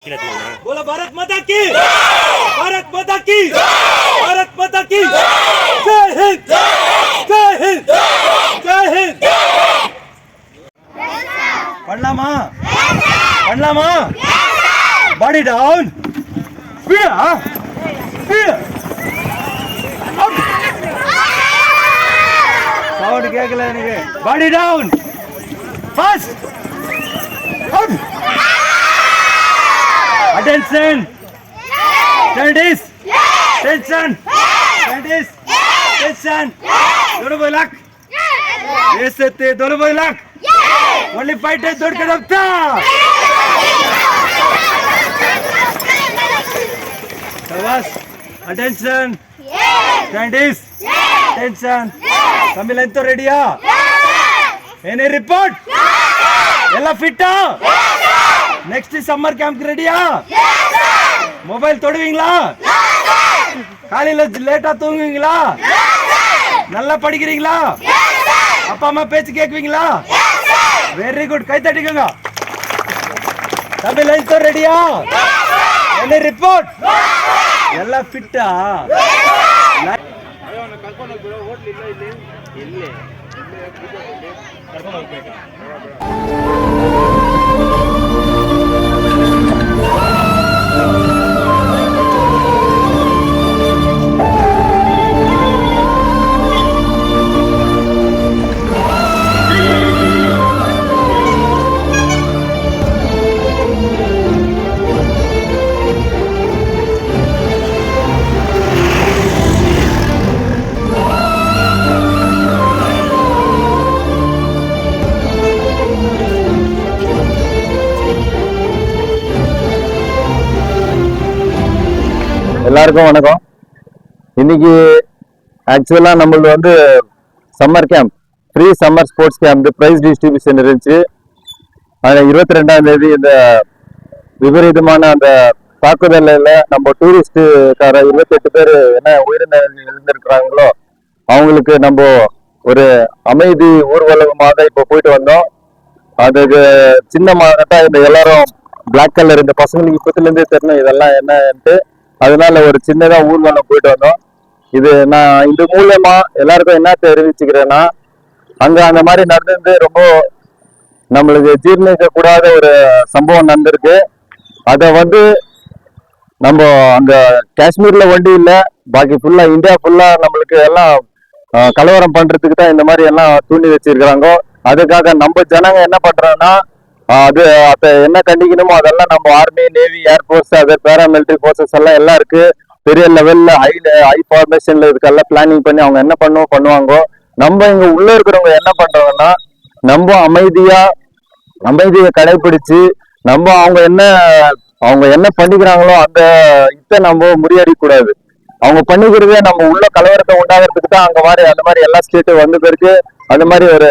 बोला भारत माता की, भारत माता की, भारत माता की जय हिंद, जय हिंद, जय हिंद। பண்ணலாமா பண்ணலாமா பாடி டவுன் சவுண்ட் கேட்கல எனக்கு பாடி down fast attention ladies attention ladies attention दोनों भाई लाख ये सत्य दोनों भाई लाख only fight है दौड़ के दबता शाबाश attention ladies attention कमी लाइन तो रेडी है any report ಎಲ್ಲ ಫಿಟ್ ನೆಕ್ಸ್ಟ್ ಸಮ್ಮರ್ ಕ್ಯಾಂಪ್ ரெடியா மொபைல் தொடுவீங்களா காலையில லேட்டா தூங்குவீங்களா நல்லா படிக்கிறீங்களா அப்பா அம்மா பேச்சு கேக்குவீங்களா வெரி குட் கை தட்டிக்கோங்க தம்பி லைன் तो ரெடியா என்ன ரிப்போர்ட் எல்லாம் ஃபிட்டா ಕರ್ಕೊಂಡು ಹೋಗ್ಬಿಡು ಹೋಟ್ಲ್ ಇಲ್ಲ ಕರ್ಕೊಂಡು ಹೋಗ್ಬೇಕು எல்லாருக்கும் வணக்கம். இன்னைக்கு ஆக்சுவலா நம்மளது வந்து summer camp, free summer sports camp prize distribution இருந்துச்சு. அதில் 22ஆம் தேதி இந்த விபரீதமான அந்த தாக்குதலில் நம்ம டூரிஸ்டுக்கார 28 பேர் என்ன உயிரிழந்திருக்கிறாங்களோ அவங்களுக்கு நம்ம ஒரு அமைதி ஊர்வலமாக இப்போ போயிட்டு வந்தோம். அதுக்கு சின்னமாக இந்த எல்லாரும் பிளாக் கலர் இந்த பசங்களுக்கு இப்பத்துலேருந்தே தெரியணும் இதெல்லாம் என்னன்ட்டு. அதனால ஒரு சின்னதா ஊர்வலம் போயிட்டு வந்தோம். இது நான் இது மூலமா எல்லாருக்கும் என்ன தெரிவிச்சுக்கிறேன்னா, அங்க அந்த மாதிரி நடந்து ரொம்ப நம்மளுக்கு ஜீர்ணிக்க கூடாத ஒரு சம்பவம் நடந்திருக்கு. அதை வந்து நம்ம அங்க காஷ்மீர்ல ஒண்டி இல்லை, பாக்கி ஃபுல்லா இந்தியா ஃபுல்லா நம்மளுக்கு எல்லாம் கலவரம் பண்றதுக்கு தான் இந்த மாதிரி எல்லாம் தூண்டி வச்சிருக்கிறாங்க. அதுக்காக நம்ம ஜனங்க என்ன பண்றோம்னா, அது அதை என்ன கண்டிக்கணுமோ அதெல்லாம் நம்ம army, navy, air force, other paramilitary forces எல்லாம் இருக்கு. பெரிய லெவல்ல ஹை ஃபார்மேஷன்ல இதுக்கெல்லாம் பிளானிங் பண்ணி அவங்க என்ன பண்ணுவாங்க. நம்ம இங்க உள்ள இருக்கிறவங்க என்ன பண்றோம்னா, நம்ம அமைதியை கடைபிடிச்சு நம்ம அவங்க என்ன பண்ணிக்கிறாங்களோ அந்த இதை நம்ம முறியடிக்க கூடாது. அவங்க பண்ணிக்கிறதே நம்ம உள்ள கலவரத்தை உண்டாகிறதுக்கு தான் அந்த மாதிரி எல்லா ஸ்டேட்டும் வந்து பிறகு அந்த மாதிரி ஒரு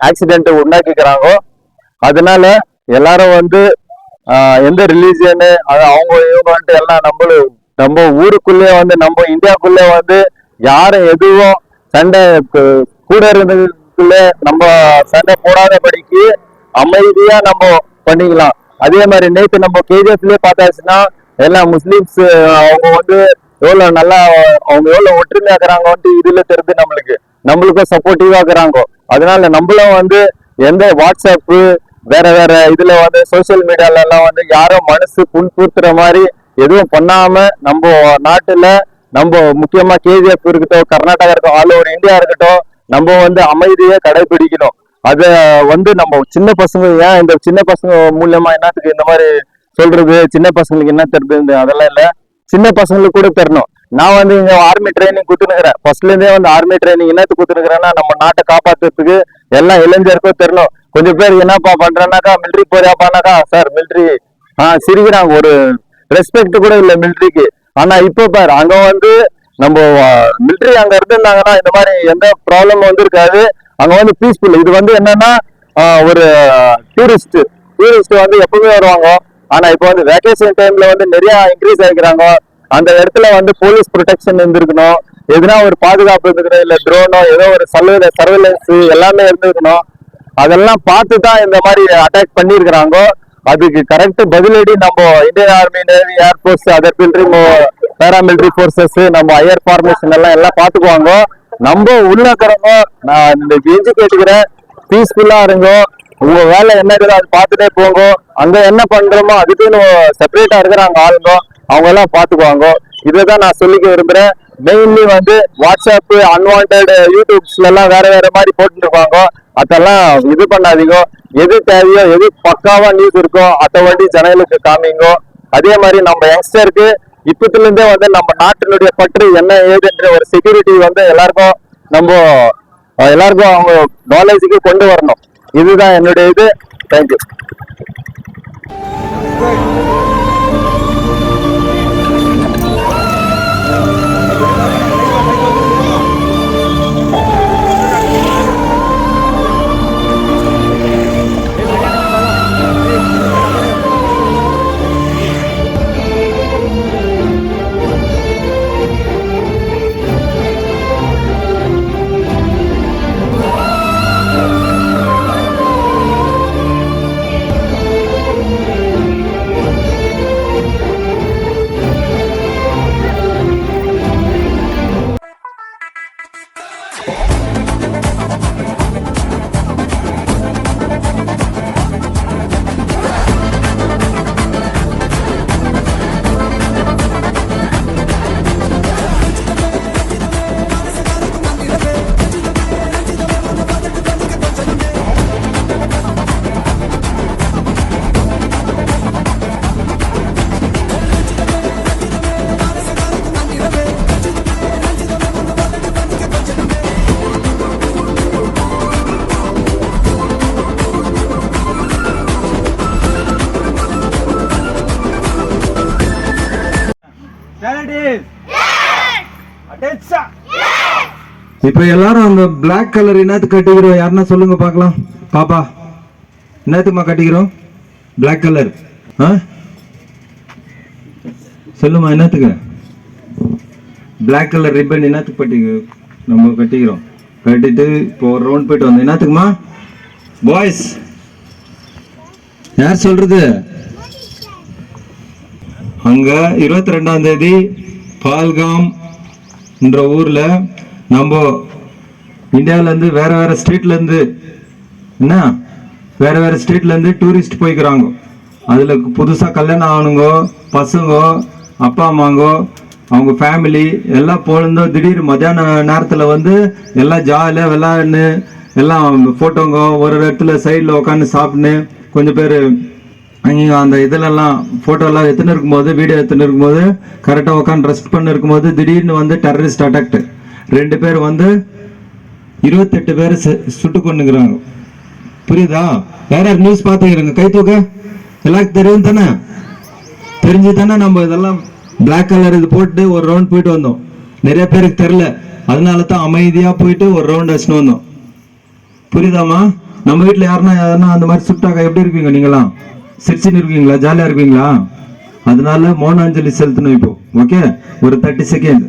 ஆக்சிடென்ட் உண்டாக்கிக்கிறாங்க. அதனால எல்லாரும் வந்து எந்த ரிலீஜியனு அவங்க இவங்க எல்லாம் நம்ம ஊருக்குள்ளே வந்து நம்ம இந்தியாவுக்குள்ளே வந்து யாரும் எதுவும் சண்டை கூட இருந்ததுக்குள்ளே நம்ம சண்டை போடாதபடிக்கு அமைதியா நம்ம பண்ணிக்கலாம். அதே மாதிரி நேற்று நம்ம கேஜிஎஃப்லயே பார்த்தாச்சுன்னா எல்லாம் முஸ்லிம்ஸ் அவங்க வந்து எவ்வளவு நல்லா அவங்க எவ்வளவு ஒற்றுமையா இருக்கிறாங்கன்ட்டு இதுல தெரிஞ்சு நம்மளுக்கும் சப்போர்ட்டிவா இருக்கிறாங்க. அதனால நம்மளும் வந்து எந்த வாட்ஸ்அப்பு வேற இதுல வந்து சோசியல் மீடியால எல்லாம் வந்து யாரும் மனசு புண்படுத்துற மாதிரி எதுவும் பண்ணாம நம்ம நாட்டுல நம்ம முக்கியமா கேஜிஎஃப் இருக்கட்டும், கர்நாடகா இருக்கட்டும், ஆல் ஓவர் இந்தியா இருக்கட்டும், நம்ம வந்து அமைதியை கடைபிடிக்கணும். அத வந்து நம்ம சின்ன பசங்க ஏன் இந்த சின்ன பசங்க மூலியமா என்னத்துக்கு இந்த மாதிரி சொல்றது, சின்ன பசங்களுக்கு என்ன தெரியுது அதெல்லாம் இல்ல, சின்ன பசங்களுக்கு கூட தெரியணும். நான் வந்து இங்க ஆர்மி ட்ரைனிங் கொடுத்துனுக்கிறேன். ஃபர்ஸ்ட்ல இருந்தே வந்து ஆர்மி ட்ரைனிங் என்னத்துக்கு கொடுத்துனுக்கிறேன்னா, நம்ம நாட்டை காப்பாத்துறதுக்கு எல்லாம் இளைஞருக்கும் தெரியணும். கொஞ்சம் பேர் என்னப்பா பண்றேன்னாக்கா, மிலிட்ரி போறியாப்பானாக்கா, சார் மிலிட்ரி சிரிக்கிறாங்க, ஒரு ரெஸ்பெக்ட் கூட இல்லை மிலிட்ரிக்கு. ஆனா இப்ப பாரு அங்க வந்து நம்ம மிலிட்ரி அங்க இருந்திருந்தாங்கன்னா இந்த மாதிரி எந்த ப்ராப்ளமும் வந்து இருக்காது. அங்க வந்து பீஸ்ஃபுல். இது வந்து என்னன்னா ஒரு டூரிஸ்ட் வந்து எப்பவுமே வருவாங்க. ஆனா இப்ப வந்து வேகேஷன் டைம்ல வந்து நிறைய இன்க்ரீஸ் ஆகிக்கிறாங்க. அந்த இடத்துல வந்து போலீஸ் ப்ரொடெக்ஷன் இருந்திருக்கணும், எதுனா ஒரு பாதுகாப்பு இருந்துக்கணும், இல்ல ட்ரோனோ ஏதோ ஒரு சர்வேலன்ஸ் எல்லாமே இருந்திருக்கணும். அதெல்லாம் பார்த்து தான் இந்த மாதிரி அட்டாக் பண்ணியிருக்கிறாங்க. அதுக்கு கரெக்ட் பதிலடி நம்ம Indian army, navy, air force, other military, paramilitary forces, நம்ம ஹையர் ஃபார்மேஷன் எல்லாம் பாத்துக்குவாங்க. நம்ம உள்ள இருக்கிறவங்க நான் இந்த கெஞ்சி கேட்டுக்கிறேன், பீஸ்ஃபுல்லா இருங்க. உங்க வேலை என்ன இருக்குதோ அது பார்த்துட்டே போங்க. அங்க என்ன பண்றோமோ அதுக்குன்னு செப்பரேட்டா இருக்கிறாங்க ஆளுங்க, அவங்க எல்லாம் பாத்துக்குவாங்க. இதுதான் நான் சொல்லிக்க விரும்புறேன். மெயின்லி வந்து வாட்ஸ்அப், அன்வான்ட் யூடியூப்ஸ்ல எல்லாம் வேற வேற மாதிரி போட்டு இருப்பாங்க. அதெல்லாம் இது பண்ணாதீங்க. எது தேவையோ, எது பக்காவா நியூஸ் இருக்கோ அதை வண்டி ஜனங்களுக்கு காமிங்க. அதே மாதிரி நம்ம யங்ஸ்டருக்கு இப்பத்துல இருந்தே வந்து நம்ம நாட்டினுடைய பற்று என்ன ஏதுன்ற ஒரு செக்யூரிட்டி வந்து எல்லாருக்கும் அவங்க நாலேஜுக்கு கொண்டு வரணும். இதுதான் என்னுடைய இது. தேங்க்யூ. இப்ப எல்லாரும் அந்த பிளாக் கலர் என்னத்து கட்டிக்கிறோம்? யாருன்னா சொல்லுங்க பாக்கலாம். பாப்பா, என்னத்துக்குமா கட்டிக்கிறோம் பிளாக் கலர்? சொல்லுமா, என்னத்துக்கு பிளாக் கலர் ரிப்பன் என்னத்துக்கு நம்ம கட்டிக்கிறோம்? கட்டிட்டு இப்போ ஒரு ரவுண்ட் போயிட்டு வந்தோம். என்னத்துக்குமா பாய்ஸ்? யார் சொல்றது? அங்க 22ஆம் தேதி பால்காம் என்ற ஊர்ல நம்ம இந்தியாவில இருந்து வேற வேற ஸ்டேட்ல இருந்து டூரிஸ்ட் போய்க்கிறாங்க. அதுல புதுசா கல்யாணம் ஆகணுங்கோ, பசங்க, அப்பா அம்மாங்கோ, அவங்க ஃபேமிலி எல்லாம் போயிருந்தோ. திடீர் மத்தியான நேரத்துல வந்து எல்லாம் ஜாலியா விளையாடுன்னு, எல்லாம் போட்டோங்க, ஒரு இடத்துல சைட்ல உட்காந்து சாப்பிட்னு, கொஞ்சம் பேர் அந்த இதுலெல்லாம் ஃபோட்டோலாம் எடுத்துன்னு இருக்கும்போது, வீடியோ எடுத்துன்னு இருக்கும்போது, கரெக்டாக உட்காந்து ரெஸ்ட் பண்ணி இருக்கும்போது திடீர்னு வந்து டெரரிஸ்ட் அட்டாக்ட் 2 பேர் வந்து 28 பேர் சுட்டு கொண்டுக்கிறாங்க. புரியுதா? யார் யார் நியூஸ் பார்த்துக்கிறீங்க? கை தூக்க. எல்லாருக்கும் தெரியும் தானே? தெரிஞ்சு தானே நம்ம இதெல்லாம் பிளாக் கலர் இது போட்டு ஒரு ரவுண்ட் போயிட்டு வந்தோம். நிறைய பேருக்கு தெரியல, அதனால தான் அமைதியாக போயிட்டு ஒரு ரவுண்ட் அடிச்சுன்னு வந்தோம். புரியுதாமா? நம்ம வீட்டில் யாருன்னா அந்த மாதிரி சுட்டாக்கா எப்படி இருப்பீங்க? நீங்களாம் சிரிச்சுன்னு இருக்கீங்களா? ஜாலியாக இருப்பீங்களா? அதனால மௌனாஞ்சலி செலுத்தணும். இப்போ ஓகே, ஒரு 30 செகண்ட்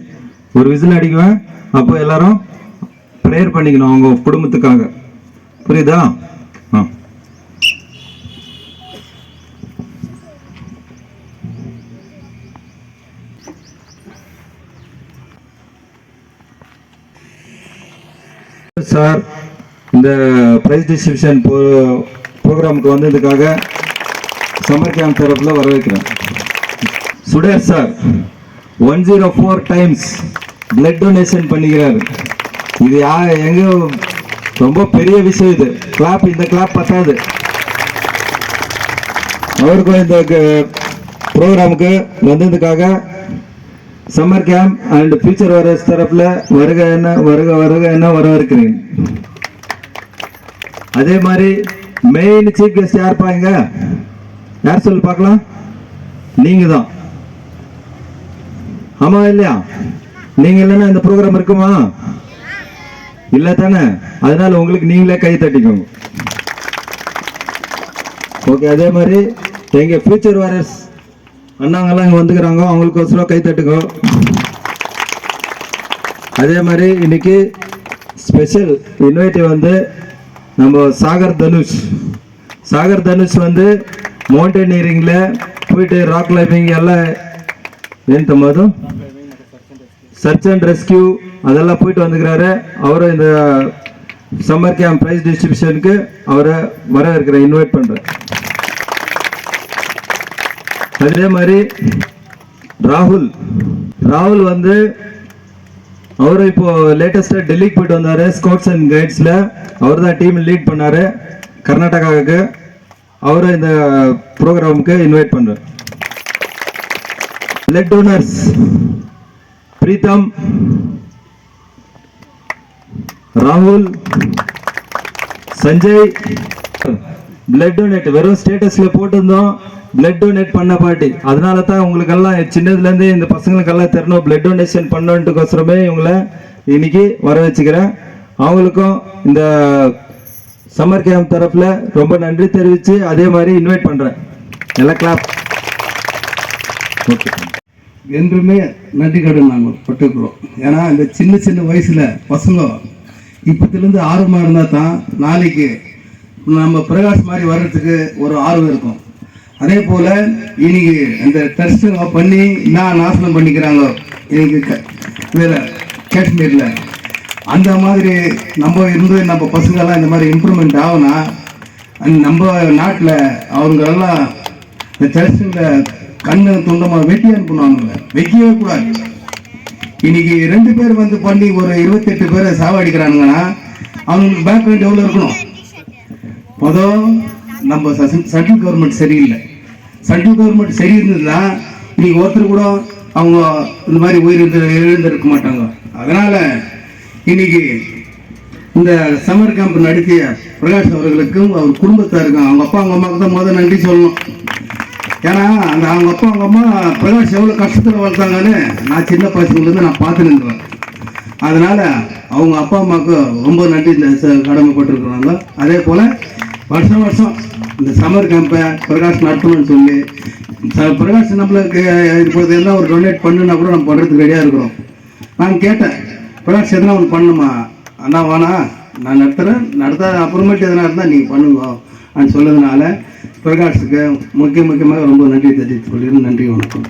ஒரு விசில் அடிக்குவேன். அப்போ எல்லாரும் ப்ரேயர் பண்ணிக்கணும் அவங்க குடும்பத்துக்காக. புரியுதா? சார், இந்த பிரைஸ் டிஸ்ட்ரிபியூஷன் ப்ரோக்ராமுக்கு வந்ததுக்காக சம்மர் கேம்ப் தரப்பில் வரவேற்கிறேன். சுடேர் சார் 104 டைம்ஸ் பிளட் டொனேஷன் பண்ணிக்கிறாரு. இது எங்க ரொம்ப பெரிய விஷயம். இது கிளாப், இந்த கிளாப் பத்தாது. அவருக்கும் இந்த ப்ரோக்ராமுக்கு வந்ததுக்காக summer camp and future warriors தரப்புல வருக என்ன வரவேற்கிறேன். அதே மாதிரி மெயின் சீஃப் கெஸ்ட் யார் பாருங்க? யார் சொல்லி பார்க்கலாம்? நீங்க தான். ஆமா இல்லையா? நீங்க இல்லைன்னா இந்த ப்ரோக்ராம் இருக்குமா? இல்ல தானே? அதனால உங்களுக்கு நீங்களே கை தட்டிக்கோங்க. ஓகே. அதே மாதிரி எங்க ஃபியூச்சர் வாரியர்ஸ் அண்ணாங்கெல்லாம் இங்க வந்துக்கிறாங்க, அவங்களுக்கு கை தட்டுக்கோ. அதே மாதிரி இன்னைக்கு ஸ்பெஷல் இன்வைட்டிவ் வந்து நம்ம சாகர் தனுஷ் வந்து ಮೌಂಟೇನಿಯರಿಂಗ್ಲ போயிட்டு ராக் கிளைம்பிங் எல்லாம் ஏன் தம்மாது சர்ச் அண்ட் ரெஸ்கியூ அதெல்லாம் போயிட்டு வந்துக்கிறாரு. அவரை இந்த சம்மர் கேம்ப் பிரைஸ் டிஸ்ட்ரிபியூஷனுக்கு அவரை வரவேற்கிறேன், இன்வைட் பண்றேன். அதே மாதிரி ராகுல் வந்து அவரு இப்போ லேட்டஸ்டா டெல்லிக்கு போயிட்டு வந்தாரு. ஸ்கவுட்ஸ் அண்ட் கைட்ஸ்ல அவர் தான் டீம் லீட் பண்ணாரு கர்நாடகாவுக்கு. அவரை இந்த ப்ரோக்ராமுக்கு இன்வைட் பண்றேன். பிளட் டோனர்ஸ் பிரீத்தம், ராகுல், சஞ்சய் பிளட் டொனேட் வெறும் ஸ்டேட்டஸ்ல போட்டிருந்தோம். பிளட் டொனேட் பண்ண பார்ட்டி, அதனால தான் உங்களுக்கெல்லாம் சின்னதுல இருந்து இந்த பசங்களுக்கெல்லாம் தெரியணும் பிளட் டொனேஷன் பண்ணோன்ட்டுக்கோசரமே இவங்களை இன்னைக்கு வர வச்சுக்கிறேன். அவங்களுக்கும் இந்த சம்மர் கேம்ப் தரப்புல ரொம்ப நன்றி தெரிவிச்சு அதே மாதிரி இன்வைட் பண்றேன். எல்லாம் கிளாப். ஓகே, என்றுமே நன்றி கடன் நாங்கள் பட்டுக்கிறோம். ஏன்னா இந்த சின்ன சின்ன வயசுல பசங்க இப்பத்திலேருந்து ஆர்வமாக இருந்தால் தான் நாளைக்கு நம்ம பிரகாஷ் மாதிரி வர்றதுக்கு ஒரு ஆர்வம் இருக்கும். அதே போல் இன்னைக்கு இந்த டெஸ்ட்டுங்க பண்ணி என்ன நாசனம் பண்ணிக்கிறாங்க இன்னைக்கு இதில் காஷ்மீரில், அந்த மாதிரி நம்ம இருந்து நம்ம பசங்கள்லாம் இந்த மாதிரி இம்ப்ரூவ்மெண்ட் ஆகுனா நம்ம நாட்டில் அவங்களெல்லாம் இந்த டெஸ்ட்டுங்களை கண்ணு துண்டமாக வெட்டி அனுப்பணும். வைக்கவே கூடாது. இன்னைக்கு 2 பேர் வந்து பண்ணி ஒரு 28 பேரை சாவடிக்கிறானுங்கன்னா அவங்களுக்கு பேக்ரவுண்ட் எவ்வளோ இருக்கணும்? மொதல் நம்ம சென்ட்ரல் கவர்மெண்ட் சரியில்லை. சென்ட்ரல் கவர்மெண்ட் சரி இருந்ததுன்னா இன்னைக்கு ஒருத்தர் கூட அவங்க இந்த மாதிரி எழுந்திருக்க மாட்டாங்க. அதனால இன்னைக்கு இந்த சம்மர் கேம்ப் நடத்திய பிரகாஷ் அவர்களுக்கும் அவர் குடும்பத்தாருக்கும் அவங்க அப்பா அவங்க அம்மாவுக்கு தான் முதல் நன்றி சொல்லணும். ஏன்னா அந்த அவங்க அப்பா அவங்க அம்மா பிரகாஷ் எவ்வளோ கஷ்டத்தில் வளர்த்தாங்கன்னு நான் சின்ன பசங்கள்லேருந்து நான் பார்த்து நின்றுவேன். அதனால அவங்க அப்பா அம்மாவுக்கு ரொம்ப நன்றி கடமைப்பட்டிருக்கிறாங்க. அதே போல் வருஷம் வருஷம் இந்த சம்மர் கேம்பை பிரகாஷ் நடத்தணும்னு சொல்லி பிரகாஷ் நம்மளுக்கு இப்போது என்ன ஒரு டொனேட் பண்ணுன்னா கூட நம்ம பண்ணுறதுக்கு ரெடியாக இருக்கிறோம். நான் கேட்டேன், பிரகாஷ் எதனா ஒன்று பண்ணுமா அண்ணா? வேணா நான் நடத்த அப்புறமேட்டு எதனா இருந்தால் நீங்கள் பண்ணுங்க அப்படின்னு சொன்னதுனால பிரகாஷுக்கு முக்கியமாக ரொம்ப நன்றி தெரிவித்துக் கொள்கிறேன். நன்றி, வணக்கம்.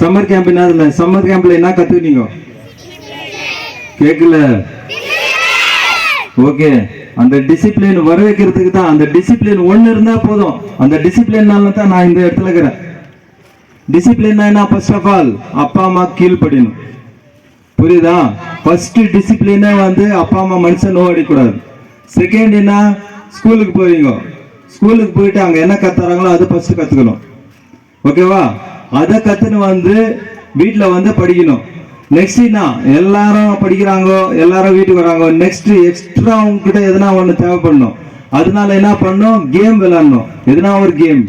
சம்மர் கேம்ப் என்ன, சம்மர் கேம்ப்ல என்ன கத்துக்கிட்டீங்க? கேட்கல? ஓகே, அந்த டிசிப்ளின் வர வைக்கிறதுக்கு தான். அந்த டிசிப்ளின் ஒன்று இருந்தா போதும். அந்த டிசிப்ளின்னால தான் நான் இந்த இடத்துல இருக்கிறேன். டிசிப்ளின் என்ன? ஃபர்ஸ்ட் ஆஃப் ஆல் அப்பா அம்மா கீழ்ப்படியணும். புரியுதா? ஃபர்ஸ்ட் டிசிப்ளினே வந்து அப்பா அம்மா மனுஷன் நோ அடிக்கூடாது. செகண்ட் என்ன? ஸ்கூலுக்கு போவீங்க, ஸ்கூலுக்கு போயிட்டு அங்க என்ன கத்துறாங்களோ அதை ஃபர்ஸ்ட் கத்துக்கணும். ஓகேவா? அதை கத்துன்னு வந்து வீட்டுல வந்து படிக்கணும். நெக்ஸ்ட் என்ன? எல்லாரும் படிக்கிறாங்க, எல்லாரும் வீட்டுக்கு வராங்க. நெக்ஸ்ட் எக்ஸ்ட்ரா அவங்க கிட்ட எதனா ஒண்ணு தேவைப்படணும். அதனால என்ன பண்ணணும்? கேம் விளையாடணும். எதனா ஒரு கேம்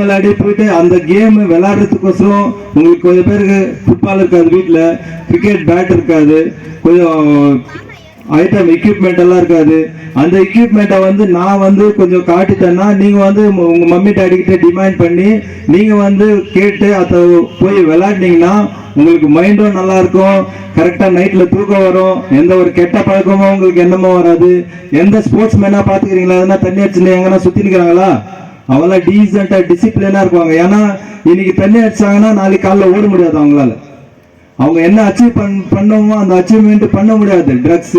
விளையாடி போயிட்டு அந்த கேம் விளையாடுறதுக்கோசரம் உங்களுக்கு கொஞ்சம் பேருக்கு ஃபுட்பால் இருக்காது, வீட்டுல கிரிக்கெட் பேட் இருக்காது, கொஞ்சம் ஐட்டம் எக்யூப்மெண்ட் எல்லாம் இருக்காது. அந்த எக்யூப்மெண்ட்டை வந்து நான் வந்து கொஞ்சம் காட்டிட்டேன்னா நீங்க வந்து உங்க மம்மி டாடி கிட்ட டிமாண்ட் பண்ணி நீங்க வந்து கேட்டு அதை போய் விளையாடினீங்கன்னா உங்களுக்கு மைண்டும் நல்லா இருக்கும். கரெக்டா நைட்ல தூக்கம் வரும். எந்த ஒரு கெட்ட பழக்கமும் உங்களுக்கு என்னமோ வராது. எந்த ஸ்போர்ட்ஸ் மேனா பாத்துக்கிறீங்களா? எதனா தண்ணி அடிச்சுன்னு எங்கன்னா சுத்தி நிக்கிறாங்களா? அவெல்லாம் டீசென்டா டிசிப்ளினா இருப்பாங்க. ஏன்னா இன்னைக்கு தண்ணி அடிச்சாங்கன்னா நாளைக்கு காலைல ஓட முடியாது அவங்களால. அவங்க என்ன அச்சீவ் பண்ணமோ அந்த அச்சீவ்மெண்ட் பண்ண முடியாது. ட்ரக்ஸ்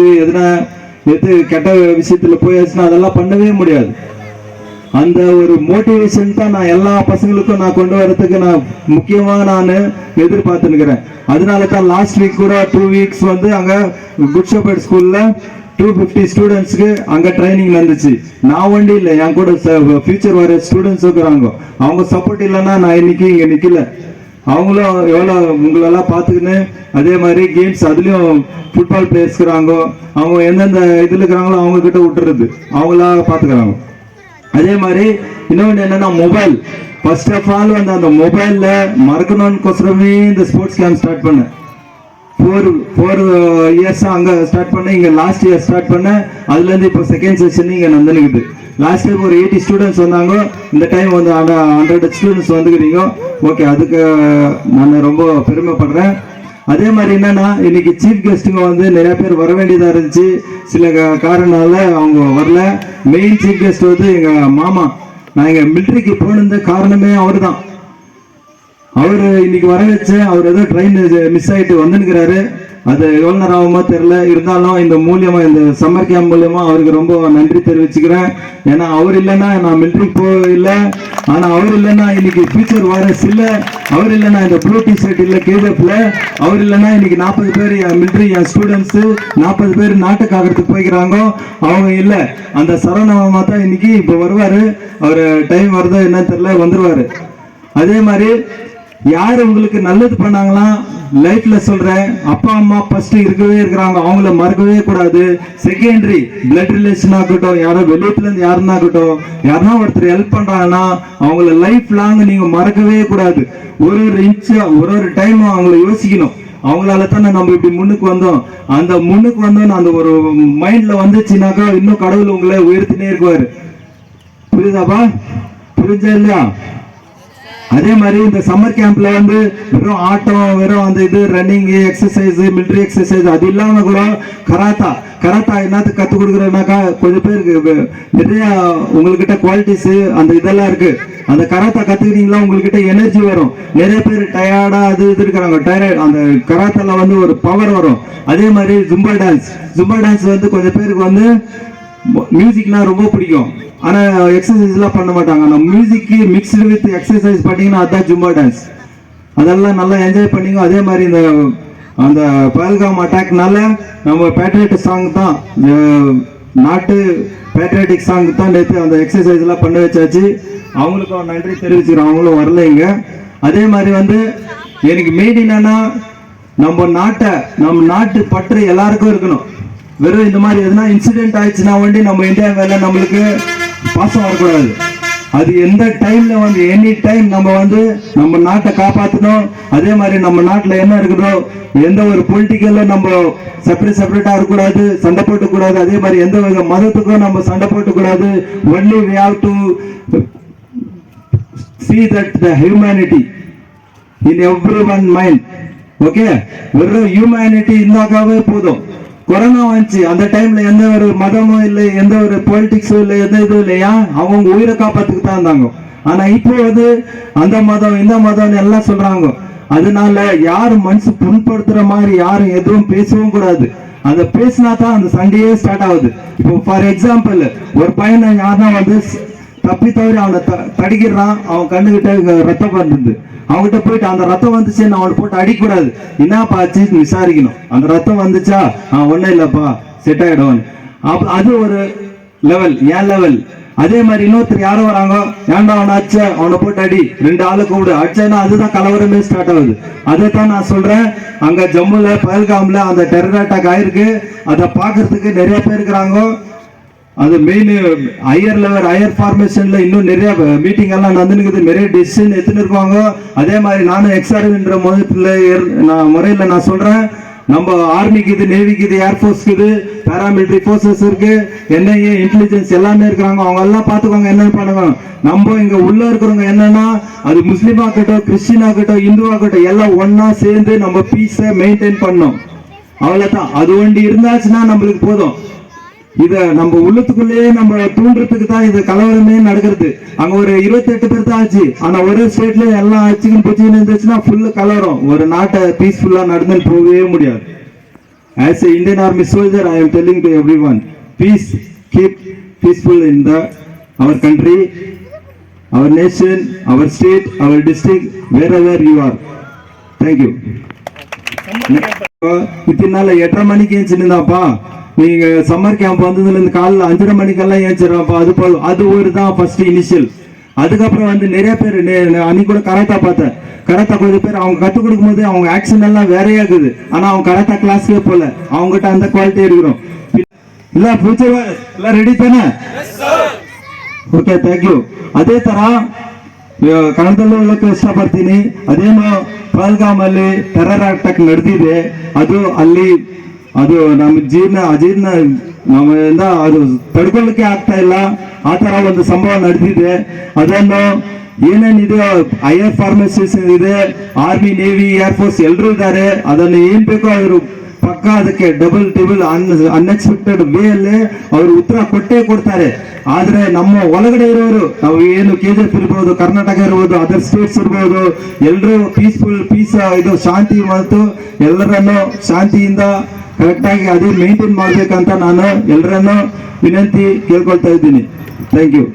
எது கெட்ட விஷயத்துல போயாச்சுன்னா அதெல்லாம் பண்ணவே முடியாது. அந்த ஒரு மோட்டிவேஷன் தான் நான் எல்லா பசங்களுக்கும் நான் கொண்டு வரதுக்கு நான் முக்கியமா நான் எதிர்பார்த்துக்கிறேன். அதனால தான் லாஸ்ட் வீக் கூட 2 வீக்ஸ் வந்து அங்க குட் ஷெப்பர்ட் ஸ்கூல்ல 250 ஸ்டூடெண்ட்ஸ்க்கு அங்க ட்ரைனிங் நடந்துச்சு. நான் ஒண்டி இல்லை, என் கூட ஃபியூச்சர் வர ஸ்டூடெண்ட்ஸ் இருக்கிறாங்க. அவங்க சப்போர்ட் இல்லைன்னா நான் இன்னைக்கு இங்க நிக்கல. அவங்களும் எவ்வளோ உங்களெல்லாம் பார்த்துக்கின்னு அதே மாதிரி கேம்ஸ் அதுலேயும் ஃபுட்பால் பிளேயர்ஸ் இருக்கிறாங்க. அவங்க எந்தெந்த இதில் இருக்கிறாங்களோ அவங்க கிட்ட விட்டுறது அவங்களா பார்த்துக்கிறாங்க. அதே மாதிரி இன்னொன்று என்னன்னா மொபைல். ஃபர்ஸ்ட் ஆஃப் ஆல் வந்து அந்த மொபைலில் மறக்கணும்னுக்கோசரமே இந்த ஸ்போர்ட்ஸ் கேம்ப் ஸ்டார்ட் பண்ணேன். 4 இயர்ஸாக அங்கே ஸ்டார்ட் பண்ணேன். இங்கே லாஸ்ட் இயர் ஸ்டார்ட் பண்ணேன். அதுலேருந்து இப்போ செகண்ட் செஷன் இங்கே நடந்துக்குது. லாஸ்ட் டைம் ஒரு 80 ஸ்டூடெண்ட்ஸ் வந்தாங்க. இந்த டைம் வந்து 100 ஸ்டூடெண்ட்ஸ் வந்துக்கிறீங்க. ஓகே, அதுக்கு நான் ரொம்ப பெருமைப்படுறேன். அதே மாதிரி என்னன்னா இன்னைக்கு சீஃப் கெஸ்ட்டுங்க வந்து நிறைய பேர் வர வேண்டியதா இருந்துச்சு, சில காரணனால அவங்க வரல. மெயின் சீஃப் கெஸ்ட் வந்து எங்க மாமா. நான் எங்க மிலிட்டரிக்கு போனது காரணமே அவரு தான். அவரு இன்னைக்கு வர வச்ச, அவர் ஏதோ ட்ரெயின் மிஸ் ஆயிட்டு வந்துருக்கிறாரு. அது எவ்வளவு நேரம் ஆகுமோ தெரியல. இருந்தாலும் இந்த மூலியமா, இந்த சம்மர் கேம்ப் மூலியமா அவருக்கு ரொம்ப நன்றி தெரிவிச்சுக்கிறேன். ஏன்னா அவர் இல்லைன்னா நான் மிலிட்டரிக்கு போகல. ஆனா அவர் இல்லைன்னா இன்னைக்கு ஃபியூச்சர் வாரஸ் இல்ல, அவர் இல்லைன்னா இந்த ப்ளூ டி ஷர்ட் இல்ல கேஜப்ல, அவர் இல்லைன்னா இன்னைக்கு 40 பேர் என் மிலிட்டரி, என் ஸ்டூடெண்ட்ஸ் 40 பேர் நாட்டுக்கு ஆகிறதுக்கு போய்க்கிறாங்க. அவங்க இல்ல, அந்த சரவணமா தான் இன்னைக்கு இப்ப வருவாரு. அவர் டைம் வருதோ என்னன்னு தெரியல, வந்துருவாரு. அதே மாதிரி யார் உங்களுக்கு நல்லது பண்ணாங்களாம் லைஃப்ல சொல்றேன், அப்பா அம்மா ஃபர்ஸ்ட் இருக்கவே இருக்கிறாங்க, அவங்கள மறக்கவே கூடாது. செகண்டரி பிளட் ரிலேஷன் ஆகட்டும், யாரோ வெளியத்துல இருந்து யாருன்னா ஆகட்டும், யாருன்னா ஒருத்தர் ஹெல்ப் பண்றாங்கன்னா அவங்கள லைஃப் லாங் நீங்க மறக்கவே கூடாது. ஒரு இன்ச்சா ஒரு டைம் அவங்கள யோசிக்கணும். அவங்களால தானே நம்ம இப்படி முன்னுக்கு வந்தோம். அந்த முன்னுக்கு வந்தோம் அந்த ஒரு மைண்ட்ல வந்துச்சுனாக்கா இன்னும் கடவுள் உங்களை உயர்த்தினே இருக்குவாரு. புரியுதாப்பா? புரிஞ்சா இல்லையா? அதே மாதிரி இந்த சம்மர் கேம்ப்ல வந்து வெறும் ஆட்டம், வெறும் அந்த இது ரன்னிங் எக்ஸசைஸ், மிலிட்டரி எக்ஸசைஸ் அது இல்லாம கூட கராத்தா என்னத்துக்கு கத்து கொடுக்குறேன்னாக்கா, கொஞ்சம் பேருக்கு நிறைய உங்ககிட்ட குவாலிட்டிஸ் அந்த இதெல்லாம் இருக்கு. அந்த கராத்தா கத்துக்கிட்டீங்களா உங்ககிட்ட எனர்ஜி வரும். நிறைய பேர் டயர்டா அது இது இருக்கிறாங்க, டயர்ட். அந்த கராத்தால வந்து ஒரு பவர் வரும். அதே மாதிரி ஜும்பா டான்ஸ் வந்து கொஞ்சம் பேருக்கு வந்து மியூசிக்னா ரொம்ப பிடிக்கும். ஆனா எக்ஸசைஸ் எல்லாம் பண்ண மாட்டாங்க. ஆனா மியூசிக் மிக்ஸ்டு வித் எக்ஸசைஸ் பண்ணீங்கன்னா அதான் ஜும்பா டான்ஸ். அதெல்லாம் நல்லா என்ஜாய் பண்ணீங்க. அதே மாதிரி இந்த அந்த பஹல்காம் அட்டாக்னால நம்ம பேட்ரியாட்டிக் சாங் தான், நாட்டு பேட்ரியாட்டிக் சாங் தான் நேற்று அந்த எக்ஸசைஸ் எல்லாம் பண்ண வச்சாச்சு. அவங்களுக்கும் நன்றி தெரிவிச்சுக்கிறோம், அவங்களும் வரல இங்க. அதே மாதிரி வந்து எனக்கு மெயின் என்னன்னா, நம்ம நாட்டு பற்று எல்லாருக்கும் இருக்கணும். வெறும் இந்த மாதிரி எதுனா இன்சிடென்ட் ஆயிடுச்சுன்னா வண்டி நம்ம இந்தியா மேல நம்மளுக்கு பாசம் வரக்கூடாது. அது எந்த டைம்ல வந்து எனி டைம் நம்ம வந்து நம்ம நாட்டை காப்பாற்றணும். அதே மாதிரி நம்ம நாட்டில் என்ன இருக்குதோ, எந்த ஒரு பொலிட்டிக்கல்ல நம்ம செப்பரேட்டா இருக்கக்கூடாது, சண்டை போட்டுக்கூடாது. அதே மாதிரி எந்த ஒரு மதத்துக்கும் நம்ம சண்டை போட்டுக்கூடாது. Only we have to see that the humanity in everyone mind. Okay, வெறும் ஹியூமனிட்டி இருந்தாக்காவே போதும். கொரோனா வந்துச்சு, அந்த டைம்ல எந்த ஒரு மதமும் இல்லை, எந்த ஒரு பொலிட்டிக்ஸும் இல்லை, எந்த இதுவும் இல்லையா, அவங்க உயிரை காப்பாத்துக்கு தான் இருந்தாங்க. ஆனா இப்போ வந்து அந்த மதம் இந்த மதம் எல்லாம் சொல்றாங்க. அதனால யாரும் மனசு புண்படுத்துற மாதிரி யாரும் எதுவும் பேசவும் கூடாது. அந்த பேசினா தான் அந்த சண்டையே ஸ்டார்ட் ஆகுது. இப்போ ஃபார் எக்ஸாம்பிள், ஒரு பையனை யாருன்னா வந்து தப்பி தவறி அவனை தடிக்கிறான், அவன் கண்ணுகிட்ட ரத்தம் வருது, அவங்ககிட்ட போயிட்டு அந்த ரத்தம் வந்துச்சு அவனை போட்டு அடிக்கூடாது. என்னப்பா ஆச்சுன்னு விசாரிக்கணும். அந்த ரத்தம் வந்துச்சா, ஒன்னும் இல்லப்பா செட் ஆயிடும். அது ஒரு லெவல், ஏன் லெவல். அதே மாதிரி இன்னொருத்தர் யாரும் வராங்க, ஏன்டா அவனை அடிச்ச, அவனை போட்டு அடி, 2 ஆளு கூட அடிச்சேன்னா அதுதான் கலவரமே ஸ்டார்ட் ஆகுது. அதை தான் நான் சொல்றேன். அங்க ஜம்முல பஹல்காம்ல அந்த டெரர் அட்டாக் ஆயிருக்கு. அதை பாக்குறதுக்கு நிறைய பேர் இருக்கிறாங்க. அது மெயின் ஹையர் லெவல், ஹையர் ஃபார்மேஷன்ல இன்னும் நிறைய மீட்டிங் எல்லாம் நடந்துருக்குது, நிறைய டெசிஷன் எடுத்துன்னு இருக்காங்க. அதே மாதிரி நானும் எக்ஸ்ஆர்என்ற முறையில் நான் சொல்றேன், நம்ம ஆர்மிக்கு இது, நேவிக்கு இது, ஏர்ஃபோர்ஸ்க்கு இது, பேராமிலிட்டரி போர்சஸ் இருக்கு, என்ஐஏ, இன்டெலிஜென்ஸ் எல்லாமே இருக்கிறாங்க. அவங்க எல்லாம் பார்த்துக்கோங்க என்ன பண்ணுவாங்க. நம்ம இங்க உள்ள இருக்கிறவங்க என்னன்னா, அது முஸ்லீம் ஆகட்டும், கிறிஸ்டின் ஆகட்டும், இந்து ஆகட்டும், எல்லாம் ஒன்னா சேர்ந்து நம்ம பீஸை மெயின்டைன் பண்ணோம். அவ்வளவுதான். அது ஒண்டி இருந்தாச்சுன்னா நம்மளுக்கு போதும். இத நம்ம உள்ளத்துக்குள்ளேயே நம்ம தூண்டுறதுக்கு தான் இது கலவரமே நடக்கிறது. அங்க ஒரு 28 பேர் தான் ஆச்சு. ஆனா ஒரே ஸ்டேட்ல எல்லாம் அச்சுக்கும் பிச்சுன்னு இருந்துச்சுன்னா ஃபுல்லு கலவரம். ஒரு நாட்டை பீஸ்ஃபுல்லா நடந்து போகவே முடியாது. As an Indian Army soldier, I am telling to everyone, peace, keep peaceful in our country, our nation, our state, our district, wherever you are. Thank you. இத்தனால 8:30 மணிக்கு ஏஞ்சிருந்தாப்பா, நீங்க சம்மர் கேம்ப் வந்ததுல இருந்து காலைல 5:30 மணிக்கெல்லாம் ஏஞ்சிடறாப்பா. அது ஒரு தான் ஃபர்ஸ்ட் இனிஷியல். அதுக்கப்புறம் வந்து நிறைய பேர் அன்னைக்கு கூட கராத்தா பார்த்தேன். கராத்தா கொஞ்சம் பேர் அவங்க கற்றுக் கொடுக்கும் போது அவங்க ஆக்ஷன் எல்லாம் வேறையா இருக்குது. ஆனா அவங்க கராத்தா கிளாஸ்க்கே போல, அவங்ககிட்ட அந்த குவாலிட்டி இருக்கிறோம். இல்ல ಫ್ಯೂಚರ್ எல்லாம் ரெடி தானே? Okay, thank you. ಅದೇ ತರ ಕನ್ನಡದಲ್ಲೂ ಹೇಳಕ್ಕೆ ಇಷ್ಟಪಡ್ತೀನಿ. ಅದೇನು ಪಹಲ್ಗಾಮ್ ಅಲ್ಲಿ ಟೆರರ್ ಅಟ್ಯಾಕ್ ನಡೆದಿದೆ, ಅದು ನಮ್ಮ ಅಜೀರ್ಣ ನಮ್ಮಿಂದ ಅದು ತಡ್ಕೊಳ್ಳಿಕ್ಕೆ ಆಗ್ತಾ ಇಲ್ಲ. ಆ ತರ ಒಂದು ಸಂಭವ ನಡೆದಿದೆ. ಅದನ್ನು ಏನೇನಿದೆ ಹೈಯರ್ ಫಾರ್ಮಸಿಸ್ ಇದೆ, ಆರ್ಮಿ, ನೇವಿ, ಏರ್ ಫೋರ್ಸ್ ಎಲ್ಲರೂ ಇದ್ದಾರೆ. ಅದನ್ನು ಏನ್ ಬೇಕೋ ಅವರು ಪಕ್ಕ ಅದಕ್ಕೆ ಡಬಲ್ ಅನ್ಎಕ್ಸ್ಪೆಕ್ಟೆಡ್ ವೇ ಅಲ್ಲಿ ಅವರು ಉತ್ತರ ಕೊಟ್ಟೇ ಕೊಡ್ತಾರೆ. ಆದ್ರೆ ನಮ್ಮ ಒಳಗಡೆ ಇರೋರು, ನಾವು ಏನು KGF ಇರ್ಬೋದು, ಕರ್ನಾಟಕ ಇರ್ಬೋದು, ಅದರ್ ಸ್ಟೇಟ್ಸ್ ಇರ್ಬೋದು, ಎಲ್ಲರೂ ಪೀಸ್ ಇದು ಶಾಂತಿ ಮತ್ತು ಎಲ್ಲರನ್ನು ಶಾಂತಿಯಿಂದ ಕರೆಕ್ಟ್ ಆಗಿ ಅದೇ ಮೇಂಟೈನ್ ಮಾಡ್ಬೇಕಂತ ನಾನು ಎಲ್ಲರನ್ನು ವಿನಂತಿ ಕೇಳ್ಕೊಳ್ತಾ ಇದ್ದೀನಿ. Thank you.